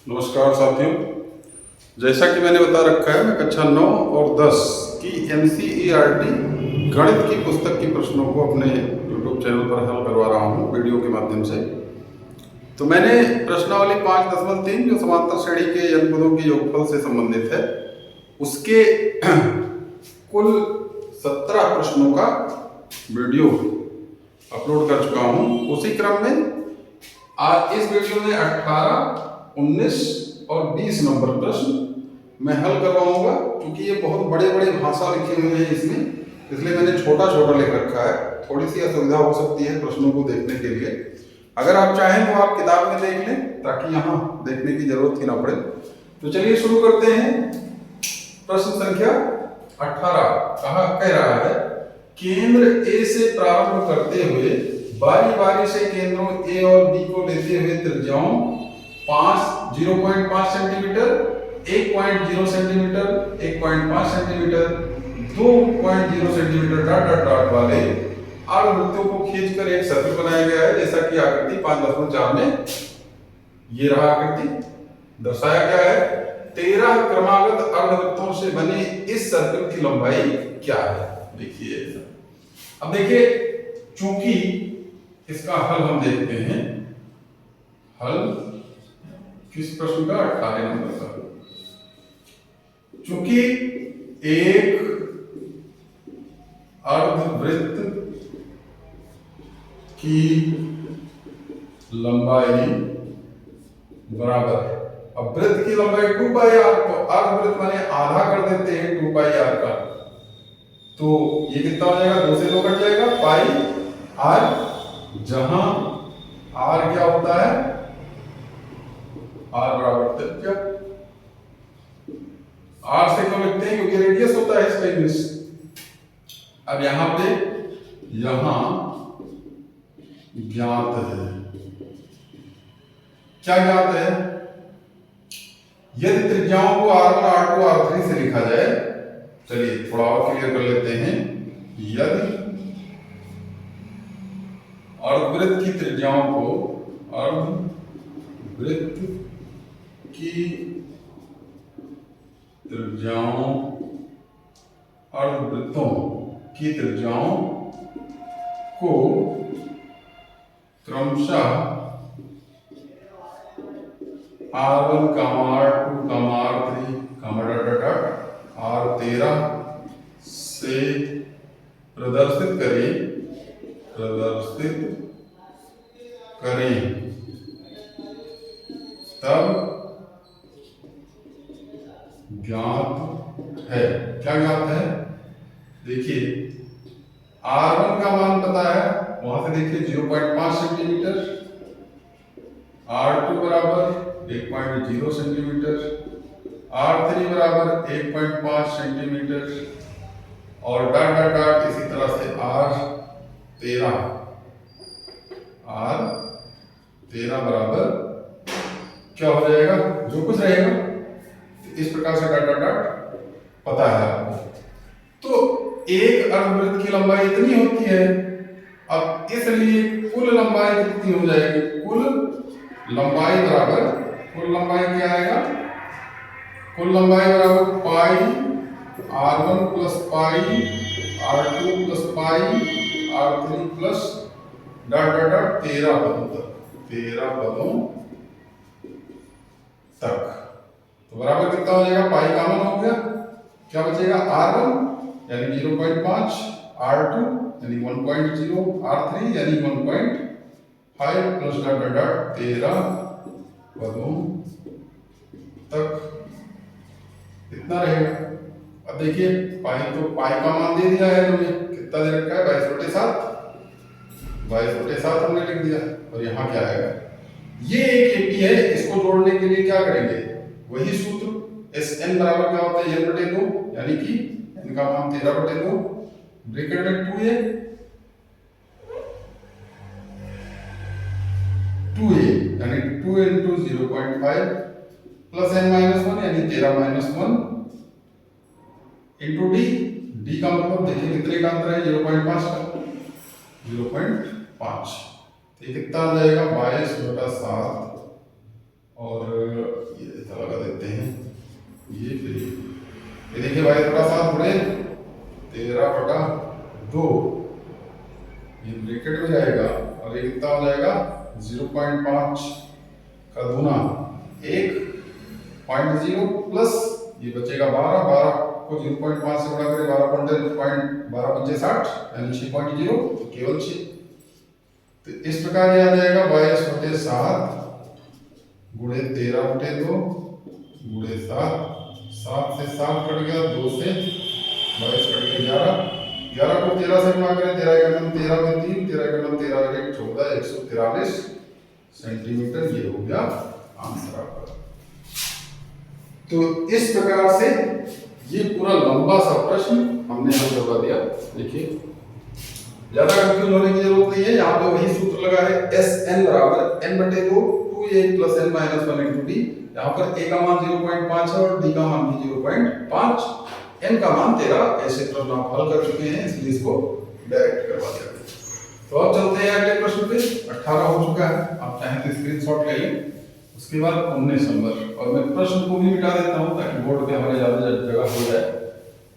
नमस्कार साथियों, जैसा कि मैंने बता रखा है मैं कक्षा 9 और 10 की NCERT गणित की पुस्तक की प्रश्नों को अपने YouTube चैनल पर हल करवा रहा हूँ वीडियो के माध्यम से। तो मैंने प्रश्नावली 5.3 जो समांतर श्रेणी के n पदों के योगफल से संबंधित है उसके कुल 17 प्रश्नों का वीडियो अपलोड कर चुका हूँ। उसी क्रम में आज इस वीडियो में 18, 19 और 20 नंबर प्रश्न मैं हल करवाऊंगा। क्योंकि ये बहुत बड़े बड़े भाषा लिखे हुए हैं इसमें, इसलिए मैंने छोटा छोटा लिख रखा है। थोड़ी सी असुविधा हो सकती है प्रश्नों को देखने के लिए। अगर आप चाहें तो आप किताब में देख लें ताकि यहाँ देखने की जरूरत ही ना पड़े। तो चलिए शुरू करते हैं। प्रश्न संख्या 18 कह रहा है, केंद्र ए से प्रारंभ करते हुए बारी बारी से केंद्रों ए और बी को लेते हुए त्रिज्याओं 0.5 centimetre, 1.0 centimetre, 1.5 centimetre, 2.0 centimetre dot dot dot वाले अर्धवृत्तों को खींचकर एक सर्कल बनाया गया है। जैसा कि आकृति 5.4 में ये रहा आकृति दर्शाया गया है। 13 क्रमागत अर्धवृत्तों से बने इस सर्कल की लंबाई क्या है? देखिए, अब देखिए, चूंकि इसका हल हम देखते हैं। हल किस प्रश्न का? 18 नंबर का। चूंकि एक अर्धवृत्त की लंबाई बराबर है। अब वृत्त की लंबाई 2 पाई आर, तो अर्धवृत्त माने आधा कर देते हैं 2 पाई आर का, तो ये कितना हो जाएगा? 2 से 2 कट जाएगा, पाई आर, जहां आर क्या होता है? आर बराबर त्रिज्या। आर से क्यों लिखते हैं? क्योंकि रेडियस होता है इसका इंग्लिश। अब यहां पे ज्ञात है, क्या ज्ञात है? यदि त्रिज्याओं को R1, R2, R3 से लिखा जाए, चलिए थोड़ा और क्लियर कर लेते हैं। यदि अर्धवृत्त की त्रिज्याओं को अर्धवृत्तों की त्रिज्याओं को क्रमशः R1, R2, R3, R13 से प्रदर्शित करें तब ज्ञात है। क्या ज्ञात है? देखिए, R1 का मान पता है, वहां से देखिए 0.5 सेंटीमीटर, R2 बराबर 1.0 सेंटीमीटर, R3 बराबर 1.5 सेंटीमीटर और डॉट डॉट डॉट इसी तरह से R13 बराबर क्या हो जाएगा? जो कुछ रहेगा इस प्रकार से डॉट डॉट डॉट पता है आपको। तो एक अर्धवृत्त की लंबाई इतनी होती है। अब इसलिए कुल लंबाई कितनी हो जाएगी? कुल लंबाई क्या आएगा? कुल लंबाई बराबर पाई R1 plus pi R2 plus pi R3 plus dot dot dot 13 पदों तक। तो बराबर कितना हो जाएगा? पाई कॉमन हो गया, क्या बचेगा? R1 यानी 0.5, R2 यानी 1.0, R3 यानी 1.5 प्लस डॉट डॉट डॉट 13 पदों तक इतना रहेगा। अब देखिए, पाई का मान दे दिया है हमने, कितना दे रखा है? 22/7 हमने लिख दिया। और यहाँ क्या है? ये एक AP है, इसको जोड़ने के लिए क्या करेंगे? वही सूत्र, SN बराबर क्या होता है? n/2, यानी कि n का मान 13/2, ब्रैकेट में 2a यानी 2 into 0.5 प्लस n-1 यानी 13-1 इंटू d का मतलब देखिए कितने का अंतर है? 0.5 का, 0.5। ये कितना आ जाएगा? 22/7 और ये फिर ये देखिए भाई थोड़ा सा थोड़े 13/2 ये ब्रैकेट में जाएगा और ये कितना हो जाएगा 0.5 का दूना 1.0 प्लस ये बचेगा 12 को 0.5 से गुणा करें 12 यानी 6.0 तो केवल 6। तो इस प्रकार ये आ जाएगा 22/7 गुणे 13/2 गुणे 7 7 से 7 कट गया 2 से 22 कट गया 11 को 13 से गुणा करें 13 में 13 में 3 13 में 13 1 14 143 सेंटीमीटर ये हो गया आंसर आपका। तो इस प्रकार से ये पूरा लंबा सा प्रश्न हमने हल करवा दिया। देखिए ज्यादा कंफ्यूज होने की जरूरत नहीं है, यहाँ पे वही सूत्र लगा है Sn बराबर n/2 2a + n - 1 × d। यहाँ पर a का मान 0.5 है और d का मान भी 0.5, n का मान 13। ऐसे प्रश्न आप हल कर चुके हैं इसलिए इसको डायरेक्ट करवा दिया। तो अब चलते हैं अगले प्रश्न पे। 18 हो चुका है, आप चाहें तो स्क्रीनशॉट ले लें। उसके बाद 19 नंबर, और मैं प्रश्न को भी मिटा देता हूं ताकि बोर्ड पे हमारे ज्यादा जगह हो जाए,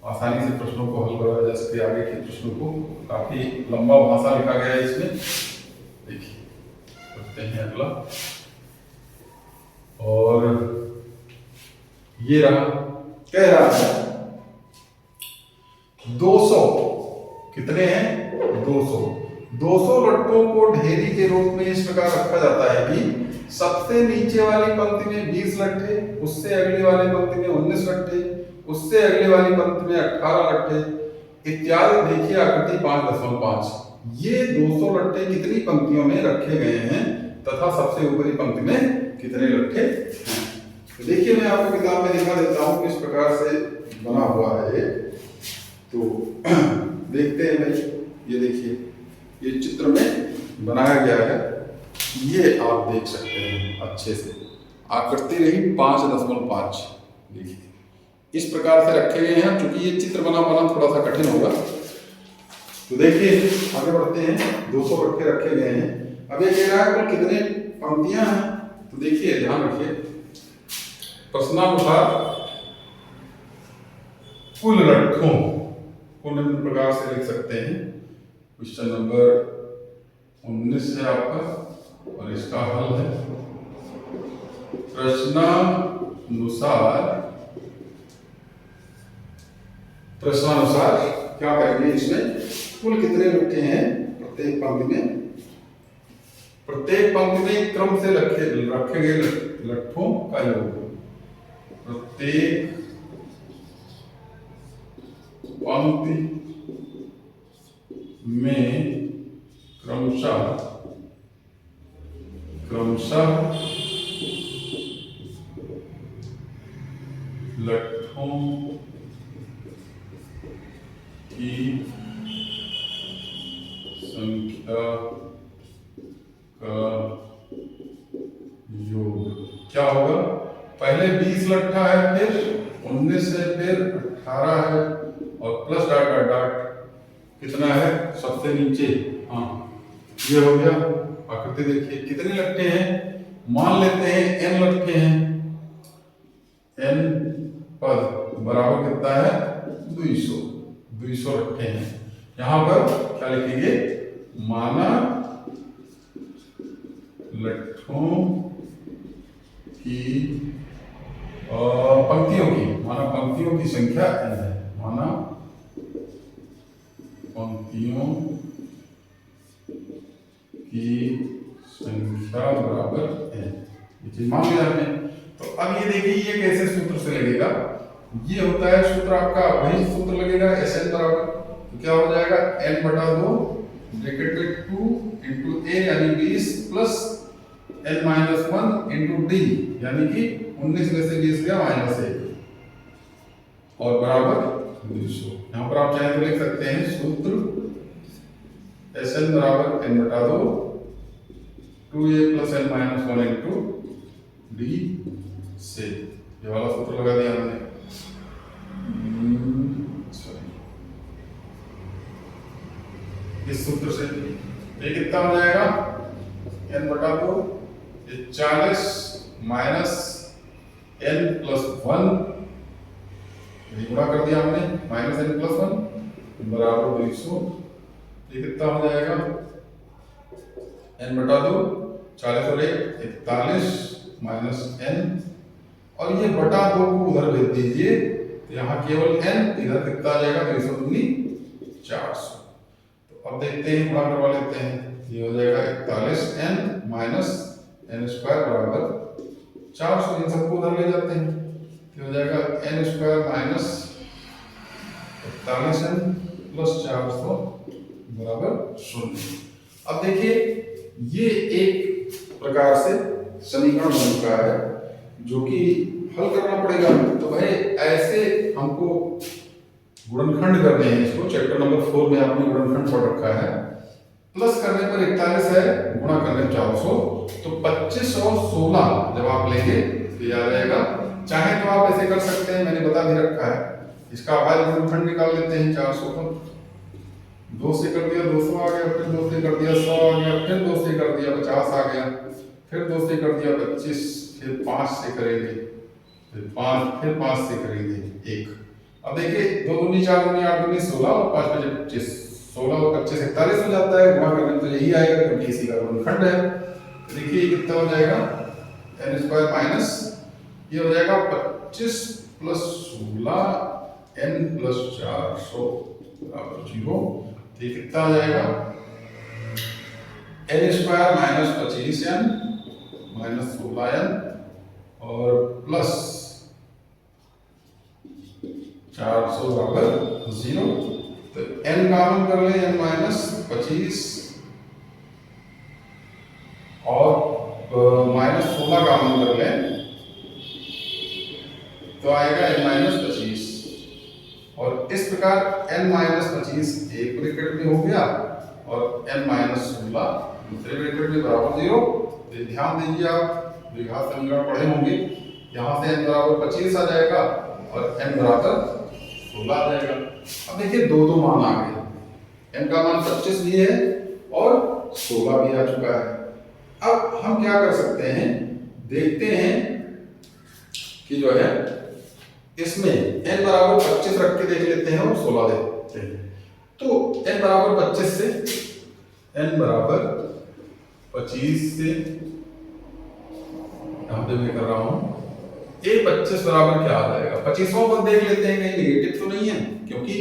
आसानी से प्रश्नों को हल करा जा सके। आगे के प्रश्नों को काफी लंबा भाषा लिखा गया है इसमें। देखिए करते हैं अगला, और ये रहा, कह रहा है 200 कितने हैं 200 लट्टों को ढेरी के रूप में इस प्रकार रखा जाता है कि सबसे नीचे वाली पंक्ति में 20 लट्ठे, उससे अगली वाली पंक्ति में 19 लट्ठे, उससे अगली वाली पंक्ति में 18 लट्ठे इत्यादि। देखिए आकृति 5.5। ये 200 लट्ठे कितनी पंक्तियों में रखे गए हैं तथा सबसे ऊपरी पंक्ति में कितने लट्ठे हैं। तो देखिए मैं आपको किताब में दिखा देता हूं किस प्रकार से बना हुआ है ये। तो देखते हैं भाई, ये देखिए ये चित्र में बनाया गया है, ये आप देख सकते हैं अच्छे से। आकृति रही 5.5। देखिए इस प्रकार से रखे गए हैं। चूंकि ये चित्र बनाना थोड़ा सा कठिन होगा, तो देखिए आगे बढ़ते हैं। 200 लट्ठे रखे गए हैं। अब ये कह रहा है कुल कितने पंक्तियां हैं। तो देखिए ध्यान रखिए, प्रश्नानुसार कुल लट्ठों को निम्न प्रकार से लिख सकते हैं। क्वेश्चन नंबर 19 है आपका, और इसका हल है प्रश्नानुसार क्या करेंगे, इसमें कुल कितने लट्ठे हैं प्रत्येक पंक्ति में क्रम से रखे गए लट्ठों का योग। प्रत्येक पंक्ति में क्रमशः लट्ठों की संख्या का योग क्या होगा। पहले 20 लट्ठा है, फिर 19 है, फिर 18 है, और प्लस डॉट कितना है सबसे नीचे। हाँ ये हो गया। आकृति देखिए कितने लट्ठे हैं, मान लेते हैं n लट्ठे हैं। n पद बराबर कितना है 200 लट्ठे हैं। यहां पर क्या लिखेंगे, माना लट्ठों की पंक्तियों की संख्या n है। माना पंक्तियों की संख्या बराबर n, ये चीज मान लिया हमने। तो अब ये देखिए ये कैसे सूत्र से लगेगा। ये होता है सूत्र आपका, वही सूत्र लगेगा Sn बराबर, तो क्या हो जाएगा n/2 ब्रैकेट में 2 × a यानी 20 प्लस n-1 × d यानी कि 19 में से 20 गया -1 और बराबर 200। यहाँ पर आप चाहे तो लिख सकते हैं सूत्र Sn बराबर n/2 2a + n-1 × d से, ये वाला सूत्र लगा दिया हमने। इस सूत्र से ये कितना हो जाएगा n/2 40 - n + 1 ये गुणा कर दिया हमने, -n+1 बराबर 200। ये कितना हो जाएगा, n बटा 2, 40 और 1 41 -n, और ये बटा 2 को उधर भेज दीजिए, तो यहाँ केवल n, इधर कितना आ जाएगा, 200 दूनी 400। तो अब देखते हैं, गुणा करवा लेते हैं। ये हो जाएगा 41n माइनस n² बराबर 400। इन सबको उधर ले जाते हैं, तो हो जाएगा n² माइनस 41n प्लस 400 बराबर 0। अब देखिए, ये एक प्रकार से समीकरण बन चुका है जो कि हल करना पड़ेगा। तो भाई ऐसे हमको गुणनखंड करने हैं, इसको चैप्टर नंबर 4 में आपने गुणनखंड पढ़ रखा है। प्लस करने पर 41 है, गुणा करने पर 400, तो 25 और 16 जब आप लेंगे तो याद रहेगा। चाहे तो आप ऐसे कर सकते हैं, मैंने बता भी रखा है, इसका अभाज्य गुणनखंड निकाल लेते हैं। 400 को 2 से कर दिया 200 आ गया, फिर 2 से कर दिया 100 आ गया, फिर 2 से कर दिया 50 आ गया, फिर 2 से कर दिया 25, फिर 5 से करेंगे, फिर 5 से करेंगे 1। अब देखिए 2 दूनी 4 दूनी 8 दूनी 16 और 5 बजे 25, 16 और 25 41 हो जाता है। गुणा करने में तो यही आएगा क्योंकि इसी का गुणनखंड है। देखिए कितना हो जाएगा, n² माइनस ये हो जाएगा 25 प्लस 16 n प्लस 400 बराबर 0। ये कितना आ जाएगा, n² minus 25n minus 16n और प्लस 400 बराबर 0। तो n कॉमन कर ले, n माइनस 25 और माइनस 16 कॉमन कर ले, तो आएगा n माइनस 25। और इस प्रकार n माइनस 25 एक ब्रैकेट में हो गया और n माइनस 16 दूसरे ब्रैकेट में बराबर 0। तो ध्यान दीजिए, आप द्विघात समीकरण पढ़े होंगे, यहाँ से n बराबर 25 आ जाएगा और n बराबर 16 आ जाएगा। अब देखिए दो मान आ गए, n का मान 25 भी है और 16 भी आ चुका है। अब हम क्या कर सकते हैं, देखते हैं कि जो है इसमें n बराबर 25 रख के देख लेते हैं और 16 देखते हैं। तो n बराबर 25 से, n बराबर 25 से यहाँ पे मैं कर रहा हूँ, a 25 बराबर क्या आ जाएगा, 25वां पद देख लेते हैं, कहीं नेगेटिव तो नहीं है, क्योंकि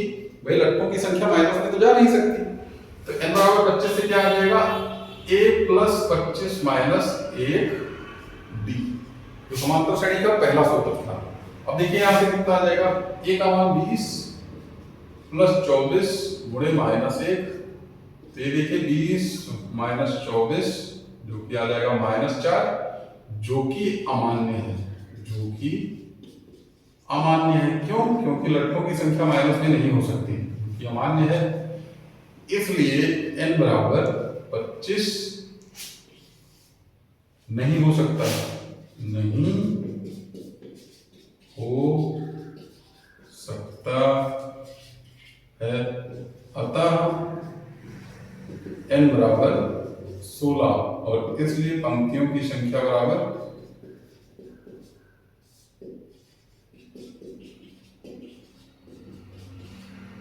भाई लट्टों की संख्या माइनस में तो जा नहीं सकती। तो n बराबर 25 से क्या आ जाएगा, a प्लस 25 माइनस 1d, जो समांतर श्रेणी का पहला सूत्र था। अब देखिए यहाँ से कितना आ जाएगा, a का मान 20 प्लस 24 गुणे माइनस 1, तो ये देखिए 20 माइनस 24 जो कि आ जाएगा -4, जो कि अमान्य है, जो कि अमान्य है। क्यों? क्योंकि लट्टों की संख्या माइनस में नहीं हो सकती, ये अमान्य है, इसलिए n बराबर 25 नहीं हो सकता, नहीं हो सकता है। अतः n बराबर 16 और इसलिए पंक्तियों की संख्या बराबर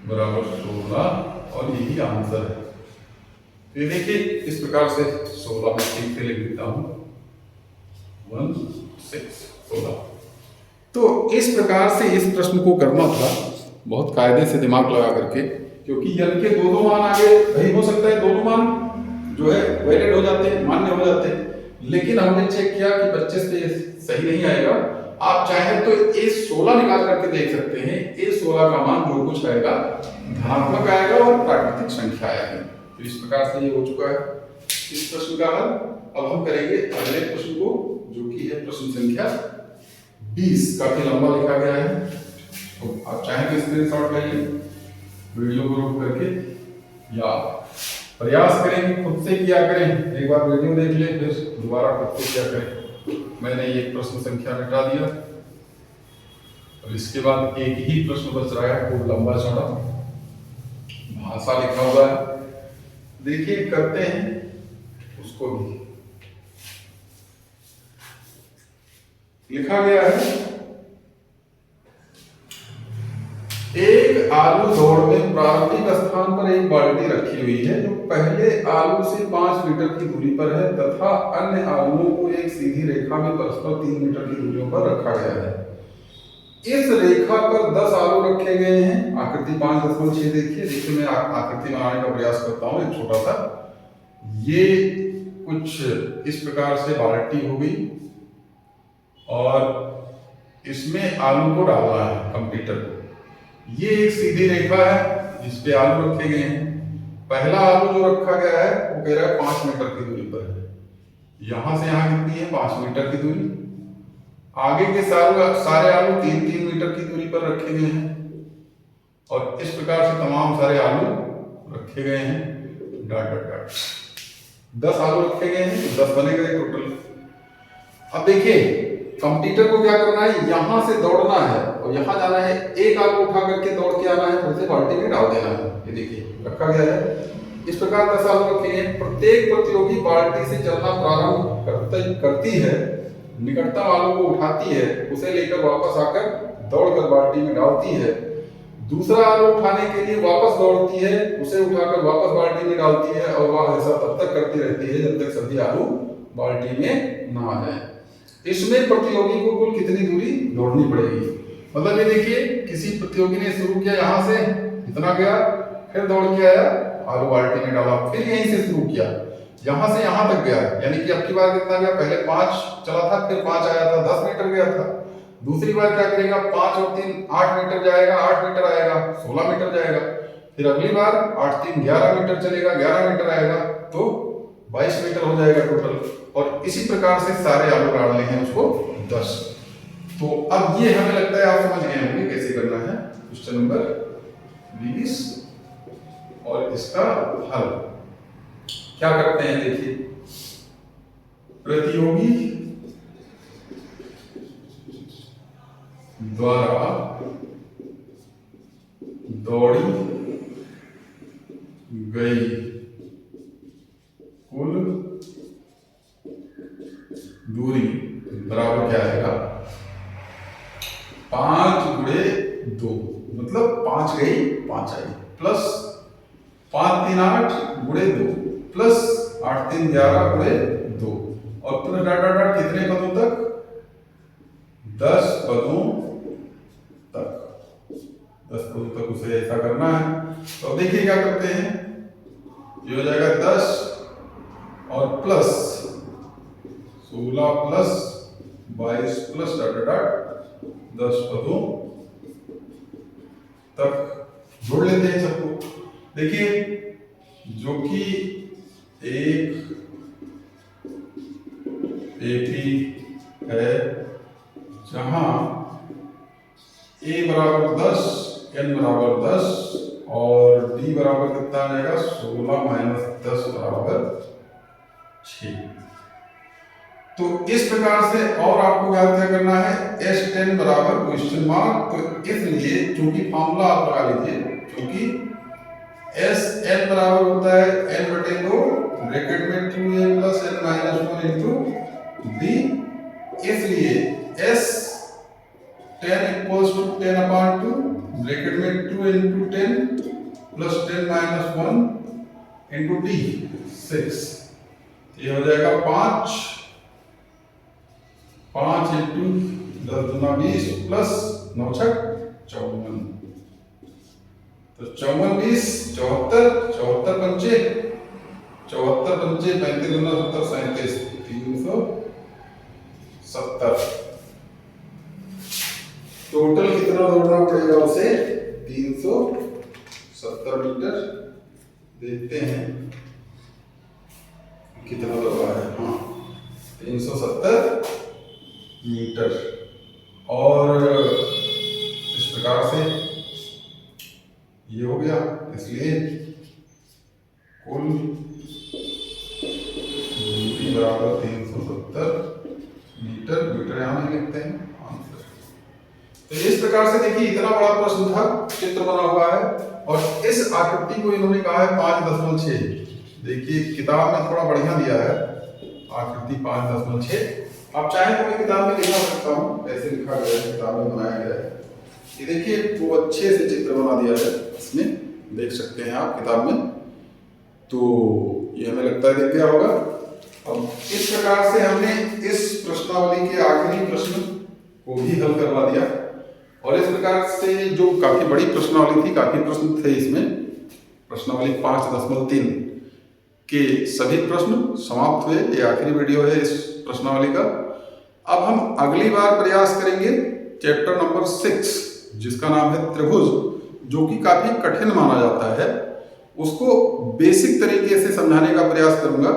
बराबर 16 और यही आंसर है। तो ये देखिए इस प्रकार से 16 में ठीक से लिख देता हूं, 16। तो इस प्रकार से इस प्रश्न को करना था, बहुत कायदे से दिमाग लगा करके, क्योंकि n के दो मान आगे नहीं हो सकता है, दोनों मान जो है वैलिड हो जाते हैं, मान्य हो जाते हैं। लेकिन हमने चेक किया कि 25 पे सही नहीं आएगा। आप चाहें तो a16 निकाल करके देख सकते हैं, a16 का मान जो कुछ आएगा धनात्मक आएगा और प्राकृतिक संख्या आएगी। तो इस प्रकार से ये हो चुका है इस प्रश्न का हल। अब हम करेंगे अगले प्रश्न को, जो कि है प्रश्न संख्या 20। काफी लंबा लिखा गया है, तो आप चाहें तो स्क्रीनशॉट ले लें, वीडियो को रोक करके, या प्रयास करें कि खुद से किया करें। एक बार वीडियो देख लें, फिर दोबारा खुद से किया करें। मैंने ये प्रश्न संख्या मिटा दिया और इसके बाद एक ही प्रश्न बच रहा है, खूब लंबा चौड़ा भाषा लिखा हुआ है। देखिए करते हैं उसको भी। लिखा गया है आलू दौड़ में प्रारंभिक स्थान पर एक बाल्टी रखी हुई है जो पहले आलू से 5 मीटर की दूरी पर है तथा अन्य आलूओं को एक सीधी रेखा में परस्पर 3 मीटर की दूरियों पर रखा गया है। इस रेखा पर 10 आलू रखे गए हैं। आकृति 5.6 देखिए मैं आकृति बनाने का प्रयास करता हूँ। एक छोटा सा ये कुछ इस प्रकार से बाल्टी हो गई और इसमें आलू को डालना है कंप्यूटर को। ये एक सीधी रेखा है जिस पे आलू रखे गए हैं। पहला आलू जो रखा गया है वो कह रहा है 5 मीटर की दूरी पर है। यहां से यहां कितनी है? 5 मीटर की दूरी। आगे के सारे आलू 3-3 मीटर की दूरी पर रखे गए हैं और इस प्रकार से तमाम सारे आलू रखे गए हैं। डॉट डॉट डॉट 10 आलू रखे गए हैं तो 10 बने गए टोटल। अब देखिए कंप्यूटर को क्या करना है, यहां से दौड़ना है और यहां जाना है। एक आलू उठा करके दौड़ के आना है, फिर से बाल्टी में डाल देना है। ये देखिए रखा गया है। इस प्रकार 10 आलू रखे हैं। प्रत्येक प्रतियोगी बाल्टी से चलना प्रारंभ करती है, निकटतम आलू को उठाती है, उसे लेकर वापस आकर दौड़कर बाल्टी में डालती है। दूसरा आलू उठाने के लिए वापस दौड़ती है, उसे उठाकर वापस बाल्टी में डालती है और वह ऐसा तब तक करती रहती है जब तक सभी आलू बाल्टी में ना आ जाए। इसमें प्रतियोगी को कुल कितनी दूरी दौड़नी पड़ेगी? मतलब ये देखिए किसी प्रतियोगी ने शुरू किया यहां से, इतना गया, फिर दौड़ के आया, आलू बाल्टी में डाला, फिर यहीं से शुरू किया, यहां से यहां तक गया। यानी कि अब की बार कितना गया? पहले 5 चला था, फिर 5 आया था, 10 मीटर गया था। दूसरी बार क्या करेगा? 5 और 3 8 मीटर जाएगा, 8 मीटर आएगा, 16 मीटर जाएगा। फिर अगली बार 8 3 11 मीटर चलेगा, 11 मीटर आएगा तो 22 मीटर हो जाएगा टोटल। और इसी प्रकार से सारे आलू डालने हैं उसको 10। तो अब ये हमें लगता है आप समझ गए होंगे कैसे करना है। क्वेश्चन नंबर 20 और इसका हल क्या करते हैं देखिए। प्रतियोगी द्वारा दौड़ी गई कुल दूरी बराबर क्या आएगा? 5 गुणे 2, मतलब 5 गई 5 आई, प्लस 5 3 8 गुणे 2 प्लस 8 3 11 गुणे 2 और प्लस डॉट डॉट डॉट कितने पदों तक? 10 पदों तक। 10 पदों तक उसे ऐसा करना है। तो देखिए क्या करते हैं, ये हो जाएगा 10 और plus 16 plus 22 plus dot dot 10 पदों तक जोड़ लेते हैं सबको। देखिए जो कि एक एपी है जहां ए बराबर 10, एन बराबर 10 और डी बराबर कितना आ जाएगा? 16 माइनस 10 बराबर 6। तो इस प्रकार से और आपको याद क्या करना है? S10 बराबर क्वेश्चन मार्क। तो इसलिए चूंकि फॉर्मूला आप लगा लीजिए, क्योंकि SN बराबर होता है n/2 ब्रैकेट में 2a plus n minus 1 into d। इसलिए S10 इक्वल्स टू 10/2 ब्रैकेट में 2 into 10 plus 10 minus 1 into d 6। ये हो जाएगा 5 इंटू 10 दूना 20 प्लस 9 छक 54। तो 54 20 74 74 पंचे 74 पंचे 35 दूना 70 37 370। टोटल कितना दौड़ना पड़ेगा उसे? 370 मीटर। देखते हैं कितना दौड़ा है। हाँ 370 मीटर। और इस प्रकार से ये हो गया। इसलिए कुल दूरी बराबर 370 मीटर। मीटर यहां नहीं लिखते हैं, आंसर। तो इस प्रकार से देखिए इतना बड़ा प्रश्न था, चित्र बना हुआ है और इस आकृति को इन्होंने कहा है 5.6। देखिए किताब में थोड़ा बढ़िया दिया है आकृति 5.6। आप चाहें तो मैं किताब में लिखा सकता हूँ, ऐसे लिखा गया है, किताब में बनाया गया है। ये देखिए वो अच्छे से चित्र बना दिया है। इसमें देख सकते हैं आप किताब में। तो ये हमें लगता है दिख गया होगा। अब इस प्रकार से हमने इस प्रश्नावली के आखिरी प्रश्न को भी हल करवा दिया और इस प्रकार से जो काफी बड़ी प्रश्नावली थी, काफी प्रश्न थे इसमें, प्रश्नावली 5.3 के सभी प्रश्न समाप्त हुए। ये आखिरी वीडियो है इस प्रश्नावली का। अब हम अगली बार प्रयास करेंगे चैप्टर नंबर 6 जिसका नाम है त्रिभुज, जो कि काफी कठिन माना जाता है। उसको बेसिक तरीके से समझाने का प्रयास करूंगा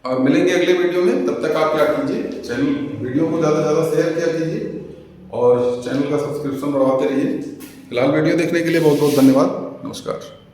और मिलेंगे अगले वीडियो में। तब तक आप क्या कीजिए, चैनल वीडियो को ज़्यादा से ज़्यादा शेयर किया कीजिए और चैनल का सब्सक्रिप्शन बढ़ाते रहिए। फिलहाल वीडियो देखने के लिए बहुत बहुत धन्यवाद। नमस्कार।